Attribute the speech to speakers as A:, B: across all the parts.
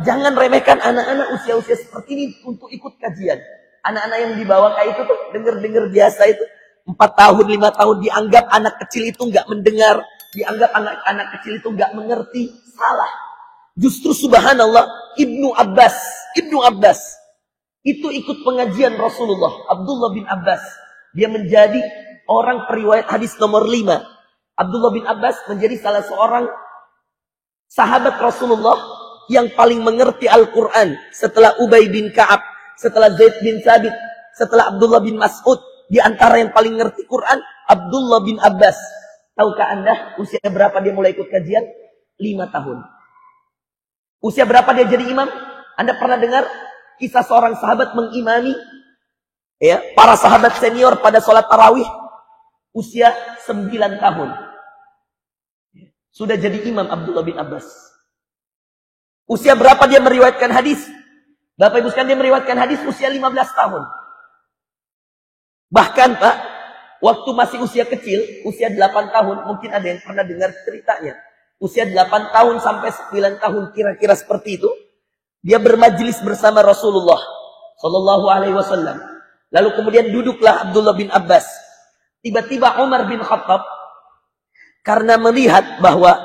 A: jangan remehkan anak-anak usia-usia seperti ini untuk ikut kajian. Anak-anak yang dibawa kayak itu tuh denger-denger biasa itu. 4 tahun, 5 tahun dianggap anak kecil itu nggak mendengar. Dianggap anak-anak kecil itu nggak mengerti. Salah. Justru subhanallah, Ibnu Abbas itu ikut pengajian Rasulullah. Abdullah bin Abbas. Dia menjadi orang periwayat hadis nomor 5. Abdullah bin Abbas menjadi salah seorang sahabat Rasulullah yang paling mengerti Al-Quran. Setelah Ubay bin Ka'ab, setelah Zaid bin Thabit, setelah Abdullah bin Mas'ud. Di antara yang paling ngerti Quran, Abdullah bin Abbas. Tahukah Anda usia berapa dia mulai ikut kajian? 5 tahun. Usia berapa dia jadi imam? Anda pernah dengar kisah seorang sahabat mengimami ya, para sahabat senior pada sholat tarawih? Usia 9 tahun. Sudah jadi imam Abdullah bin Abbas. Usia berapa dia meriwayatkan hadis? Bapak Ibu sekalian, dia meriwayatkan hadis usia 15 tahun. Bahkan Pak, waktu masih usia kecil, usia 8 tahun, mungkin ada yang pernah dengar ceritanya. Usia 8 tahun sampai 9 tahun kira-kira seperti itu, dia bermajlis bersama Rasulullah sallallahu alaihi wasallam. Lalu kemudian duduklah Abdullah bin Abbas. Tiba-tiba Umar bin Khattab karena melihat bahwa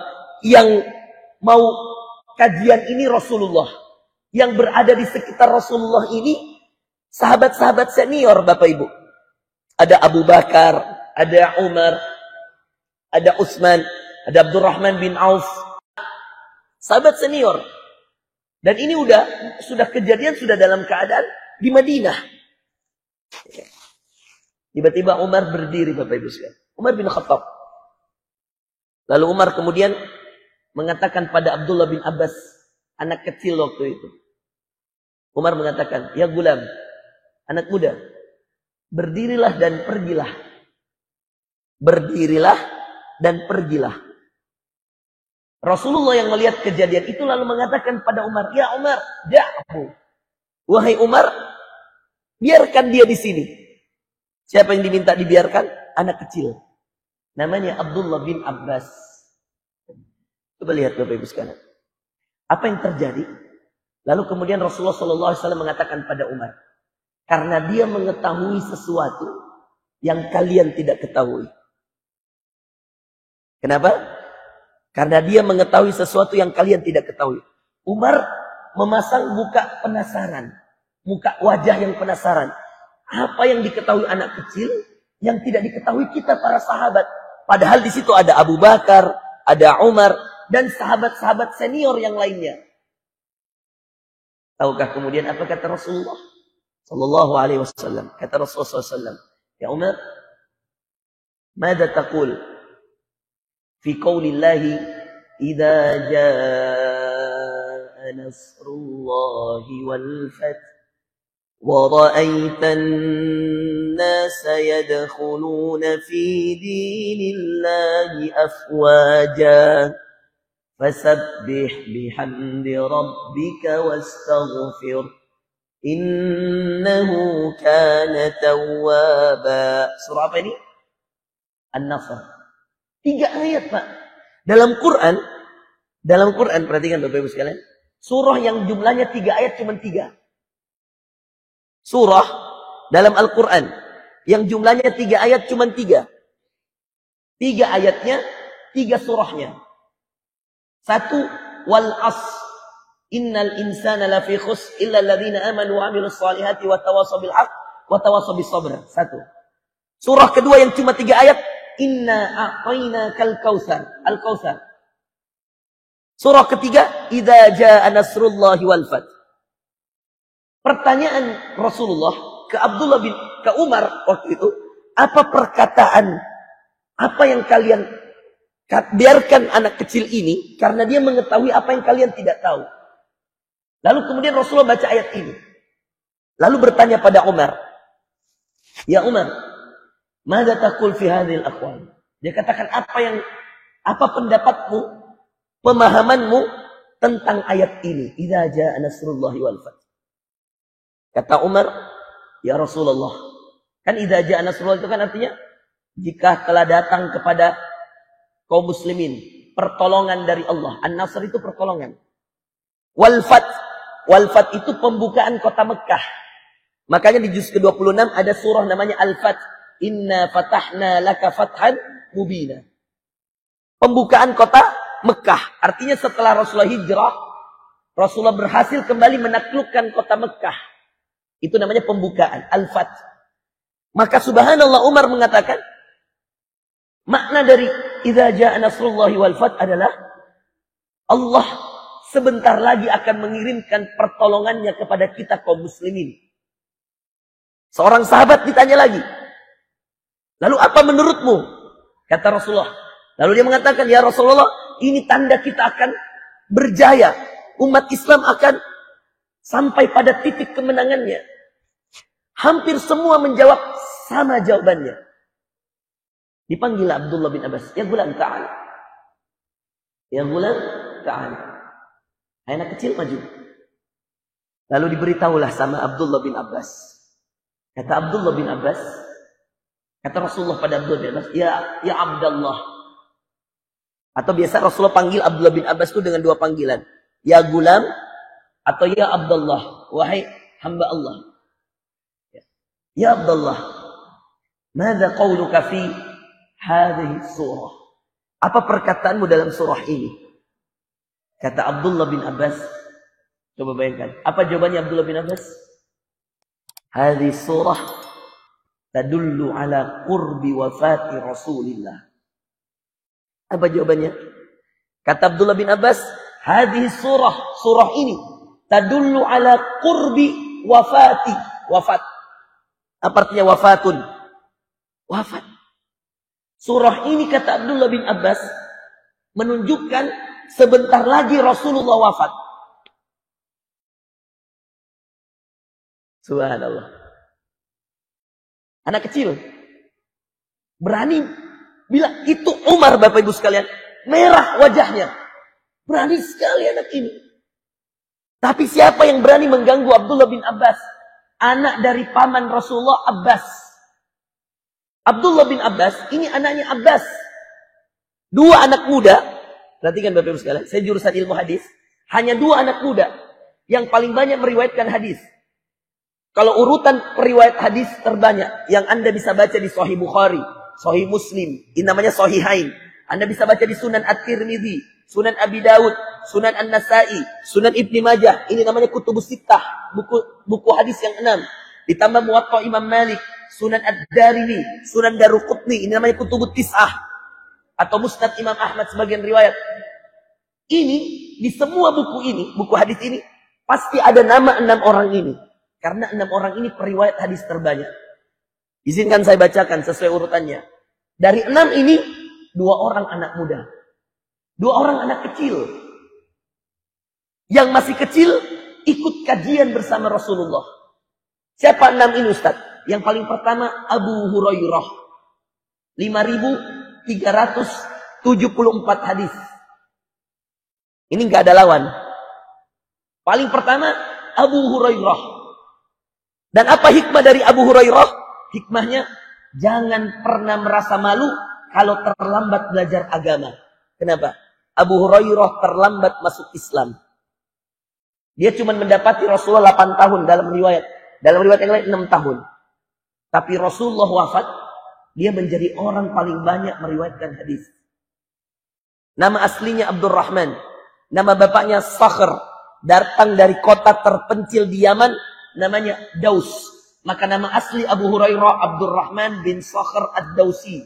A: yang mau kajian ini Rasulullah, yang berada di sekitar Rasulullah ini sahabat-sahabat senior Bapak Ibu. Ada Abu Bakar, ada Umar, ada Utsman, ada Abdurrahman bin Auf. Sahabat senior. Dan ini sudah kejadian, sudah dalam keadaan di Madinah. Tiba-tiba Umar berdiri Bapak Ibu sekalian. Umar bin Khattab. Lalu Umar kemudian mengatakan pada Abdullah bin Abbas, anak kecil waktu itu. Umar mengatakan, ya gulam, anak muda, berdirilah dan pergilah. Berdirilah dan pergilah. Rasulullah yang melihat kejadian itu lalu mengatakan pada Umar, ya Umar, da'hu. Wahai Umar, biarkan dia di sini. Siapa yang diminta dibiarkan? Anak kecil. Namanya Abdullah bin Abbas. Coba lihat Bapak Ibu sekalian. Apa yang terjadi? Lalu kemudian Rasulullah SAW mengatakan pada Umar, karena dia mengetahui sesuatu yang kalian tidak ketahui. Kenapa? Karena dia mengetahui sesuatu yang kalian tidak ketahui. Umar memasang muka penasaran. Muka wajah yang penasaran. Apa yang diketahui anak kecil yang tidak diketahui kita para sahabat. Padahal di situ ada Abu Bakar, ada Umar, dan sahabat-sahabat senior yang lainnya. Tahukah kemudian apa kata Rasulullah sallallahu alaihi wasallam? Kata Rasulullah SAW, ya Umar, mada taqul fi qaulillahi idza jaa nasrullahi wal fath wa ra'aitan nasa yadkhuluna fi dinillahi afwaja fasabbih bihamdi rabbika wastaghfir innahu kana tawwaba. Surah apa ini? An-Nasr. 3 ayat Pak. Dalam Quran perhatikan Bapak Ibu sekalian. Surah yang jumlahnya 3 ayat cuma 3. Surah dalam Al-Quran yang jumlahnya 3 ayat cuma 3. 3 ayatnya, 3 surahnya. 1, wal asr. Innal insana lafi khusr illa alladhina amanu wa amilus salihati wa tawassaw bil haqq wa tawassaw bis sabr. 1. Surah kedua yang cuma 3 ayat, inna a'tainakal kautsar, al-kautsar. Surah ketiga, idza jaa nasrullahi wal fath. Pertanyaan Rasulullah ke Umar waktu itu, apa perkataan, apa yang kalian biarkan anak kecil ini karena dia mengetahui apa yang kalian tidak tahu. Lalu kemudian Rasulullah baca ayat ini. Lalu bertanya pada Umar, ya Umar, mada taqul fi hadhil aqwal? Dia katakan apa pendapatmu, pemahamanmu tentang ayat ini? Idza jaa nasrullahi wal fath. Kata Umar, ya Rasulullah, kan idza jaa nasrullah itu kan artinya jika telah datang kepada kaum muslimin pertolongan dari Allah. An-Nasr itu pertolongan. Wal fath Wal Fath itu pembukaan kota Mekah. Makanya di juz ke-26 ada surah namanya Al-Fath. Inna fatahna laka fathan mubina. Pembukaan kota Mekah. Artinya setelah Rasulullah hijrah, Rasulullah berhasil kembali menaklukkan kota Mekah. Itu namanya pembukaan. Al-Fath. Maka subhanallah Umar mengatakan, makna dari idza jaa nasrullahi wal fath adalah Allah sebentar lagi akan mengirimkan pertolongannya kepada kita kaum muslimin. Seorang sahabat ditanya lagi, lalu apa menurutmu? Kata Rasulullah. Lalu dia mengatakan, ya Rasulullah, ini tanda kita akan berjaya. Umat Islam akan sampai pada titik kemenangannya. Hampir semua menjawab sama jawabannya. Dipanggil Abdullah bin Abbas. Ya gulam ta'al. Ya gulam ta'al. Anak kecil maju. Lalu diberitahulah sama Abdullah bin Abbas. Kata Abdullah bin Abbas. Kata Rasulullah pada Abdullah bin Abbas. Ya Abdullah. Atau biasa Rasulullah panggil Abdullah bin Abbas itu dengan dua panggilan. Ya gulam. Atau ya Abdullah. Wahai hamba Allah. Ya Abdullah. Mada qawluka fi hadhihi surah. Apa perkataanmu dalam surah ini? Kata Abdullah bin Abbas. Coba bayangkan. Apa jawabannya Abdullah bin Abbas? Hadhihi surah tadullu ala qurbi wafati Rasulillah. Apa jawabannya? Kata Abdullah bin Abbas, hadhihi surah ini tadullu ala qurbi wafat. Apa artinya wafatun? Wafat. Surah ini kata Abdullah bin Abbas menunjukkan sebentar lagi Rasulullah wafat. Subhanallah. Anak kecil berani bilang itu Umar, Bapak Ibu sekalian, merah wajahnya. Berani sekali anak ini. Tapi siapa yang berani mengganggu Abdullah bin Abbas? Anak dari paman Rasulullah, Abbas. Abdullah bin Abbas, ini anaknya Abbas. Dua anak muda. Perhatikan Bapak Ibu sekalian, saya jurusan ilmu hadis. Hanya dua anak muda yang paling banyak meriwayatkan hadis. Kalau urutan periwayat hadis terbanyak yang Anda bisa baca di Sahih Bukhari, Sahih Muslim, ini namanya Sahihain. Anda bisa baca di Sunan At-Tirmidzi, Sunan Abi Daud, Sunan An-Nasai, Sunan Ibni Majah. Ini namanya Kutubus Sittah, buku hadis yang 6. Ditambah Muwatta Imam Malik, Sunan Ad-Darimi, Sunan Daruqutni. Ini namanya Kutubut Tis'ah. Atau Musnad Imam Ahmad sebagian riwayat. Ini, di semua buku ini, buku hadis ini, pasti ada nama 6 orang ini. Karena 6 orang ini periwayat hadis terbanyak. Izinkan saya bacakan sesuai urutannya. Dari 6 ini, 2 orang anak muda. 2 orang anak kecil. Yang masih kecil, ikut kajian bersama Rasulullah. Siapa 6 ini Ustaz? Yang paling pertama, Abu Hurairah. 5.374 hadis. Ini nggak ada lawan. Paling pertama, Abu Hurairah. Dan apa hikmah dari Abu Hurairah? Hikmahnya, jangan pernah merasa malu kalau terlambat belajar agama. Kenapa? Abu Hurairah terlambat masuk Islam. Dia cuma mendapati Rasulullah 8 tahun dalam riwayat. Dalam riwayat yang lain 6 tahun. Tapi Rasulullah wafat, dia menjadi orang paling banyak meriwayatkan hadis. Nama aslinya Abdurrahman. Nama bapaknya Sakhr. Datang dari kota terpencil di Yaman, namanya Daus. Maka nama asli Abu Hurairah Abdurrahman bin Sakhr Ad-Dausi.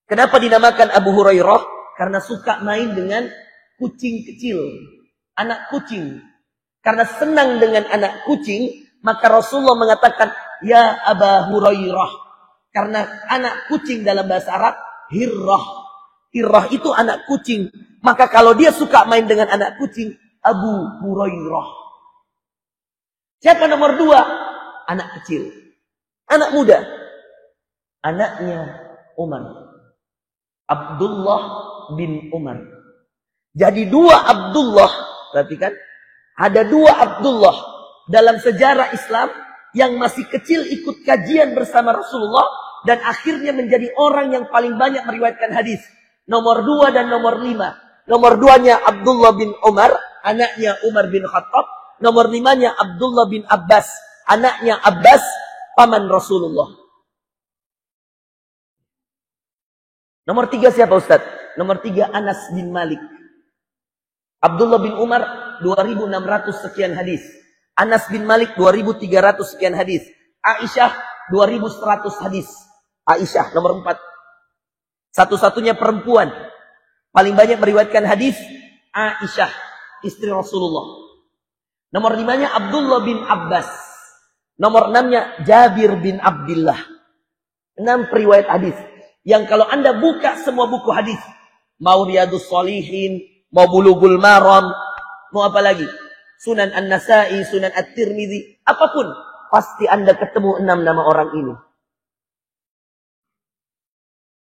A: Kenapa dinamakan Abu Hurairah? Karena suka main dengan kucing kecil. Anak kucing. Karena senang dengan anak kucing, maka Rasulullah mengatakan, ya Aba Hurairah. Karena anak kucing dalam bahasa Arab, hirrah. Hirrah itu anak kucing. Maka kalau dia suka main dengan anak kucing, Abu Hurairah. Siapa nomor 2? Anak kecil. Anak muda. Anaknya Umar. Abdullah bin Umar. Jadi 2 Abdullah. Perhatikan. Ada 2 Abdullah dalam sejarah Islam yang masih kecil ikut kajian bersama Rasulullah dan akhirnya menjadi orang yang paling banyak meriwayatkan hadis. Nomor 2 dan nomor 5. Nomor 2-nya Abdullah bin Umar, anaknya Umar bin Khattab. Nomor 5-nya Abdullah bin Abbas. Anaknya Abbas, paman Rasulullah. Nomor 3 siapa Ustaz? Nomor 3 Anas bin Malik. Abdullah bin Umar 2.600 sekian hadis. Anas bin Malik 2.300 sekian hadis. Aisyah 2.100 hadis. Aisyah nomor 4. Satu-satunya perempuan paling banyak meriwayatkan hadis, Aisyah, istri Rasulullah. Nomor 5-nya Abdullah bin Abbas. Nomor 6-nya Jabir bin Abdullah. 6 periwayat hadis. Yang kalau Anda buka semua buku hadis, mau Riyadus Shalihin, mau Bulughul Maram, mau apa lagi? Sunan An-Nasa'i, Sunan At-Tirmidzi, apapun, pasti Anda ketemu 6 nama orang ini.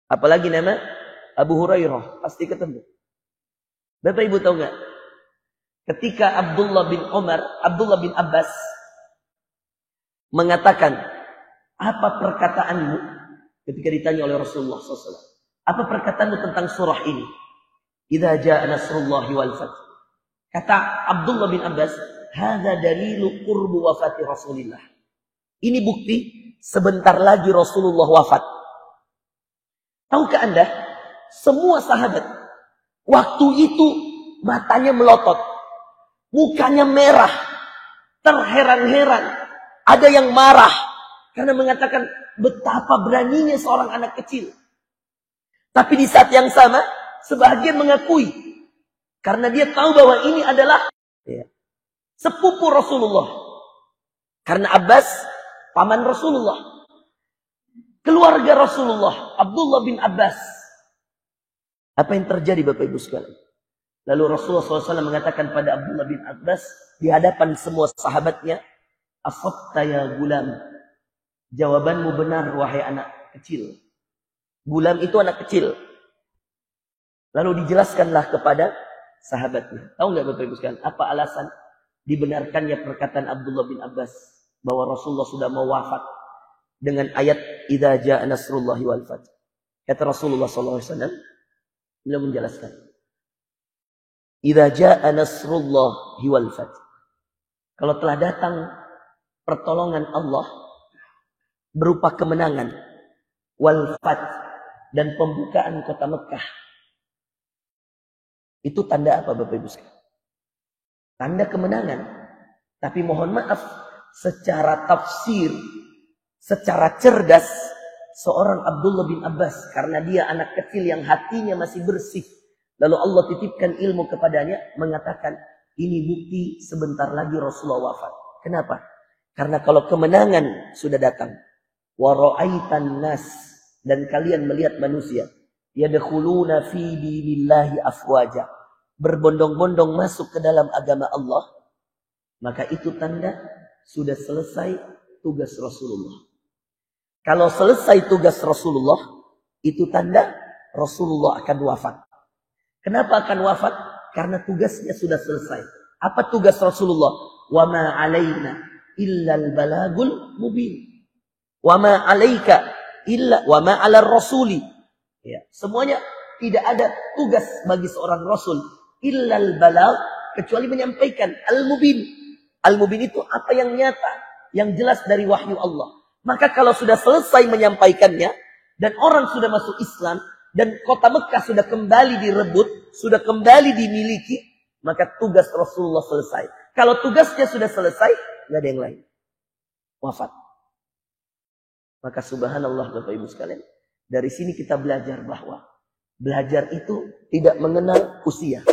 A: Apalagi nama Abu Hurairah, pasti ketemu. Bapak Ibu tahu nggak? Ketika Abdullah bin Abbas mengatakan, apa perkataanmu? Ketika ditanya oleh Rasulullah SAW, apa perkataanmu tentang surah ini? Idza jaa nasrullahi wal fath. Kata Abdullah bin Abbas, hadza dalilu qurbu wafati Rasulillah. Ini bukti sebentar lagi Rasulullah wafat. Tahukah Anda, semua sahabat waktu itu matanya melotot, mukanya merah, terheran-heran. Ada yang marah karena mengatakan betapa beraninya seorang anak kecil. Tapi di saat yang sama, sebagian mengakui karena dia tahu bahwa ini adalah sepupu Rasulullah. Karena Abbas paman Rasulullah. Keluarga Rasulullah, Abdullah bin Abbas. Apa yang terjadi Bapak Ibu sekalian? Lalu Rasulullah SAW mengatakan pada Abdullah bin Abbas di hadapan semua sahabatnya, asabta ya gulam. Jawabanmu benar wahai anak kecil. Gulam itu anak kecil. Lalu dijelaskanlah kepada sahabatnya. Tahu nggak Bapak Ibu sekalian apa alasan dibenarkannya perkataan Abdullah bin Abbas bahwa Rasulullah sudah mau wafat dengan ayat idza jaa nasrullahi wal fath? Kata Rasulullah SAW, beliau menjelaskan, idza jaa nasrullahi wal fath, kalau telah datang pertolongan Allah berupa kemenangan, wal fath, dan pembukaan kota Mekah, itu tanda apa Bapak Ibu sekalian? Tanda kemenangan. Tapi mohon maaf, secara tafsir, secara cerdas, seorang Abdullah bin Abbas, karena dia anak kecil yang hatinya masih bersih, lalu Allah titipkan ilmu kepadanya, mengatakan ini bukti sebentar lagi Rasulullah wafat. Kenapa? Karena kalau kemenangan sudah datang, wa ra'aitan nas, dan kalian melihat manusia yadkhuluna fi dinillahi afwaja, berbondong-bondong masuk ke dalam agama Allah, maka itu tanda sudah selesai tugas Rasulullah. Kalau selesai tugas Rasulullah, itu tanda Rasulullah akan wafat. Kenapa akan wafat? Karena tugasnya sudah selesai. Apa tugas Rasulullah? Wa ma 'alaina illal balagul mubin. Wa ma 'alaika illa wa ma 'alar rasuli. Ya, semuanya tidak ada tugas bagi seorang rasul illal balag, kecuali menyampaikan al-mubin. Al-mubin itu apa yang nyata, yang jelas dari wahyu Allah. Maka kalau sudah selesai menyampaikannya, dan orang sudah masuk Islam, dan kota Mekah sudah kembali direbut, sudah kembali dimiliki, maka tugas Rasulullah selesai. Kalau tugasnya sudah selesai, nggak ada yang lain. Wafat. Maka subhanallah Bapak Ibu sekalian, dari sini kita belajar bahwa belajar itu tidak mengenal usia.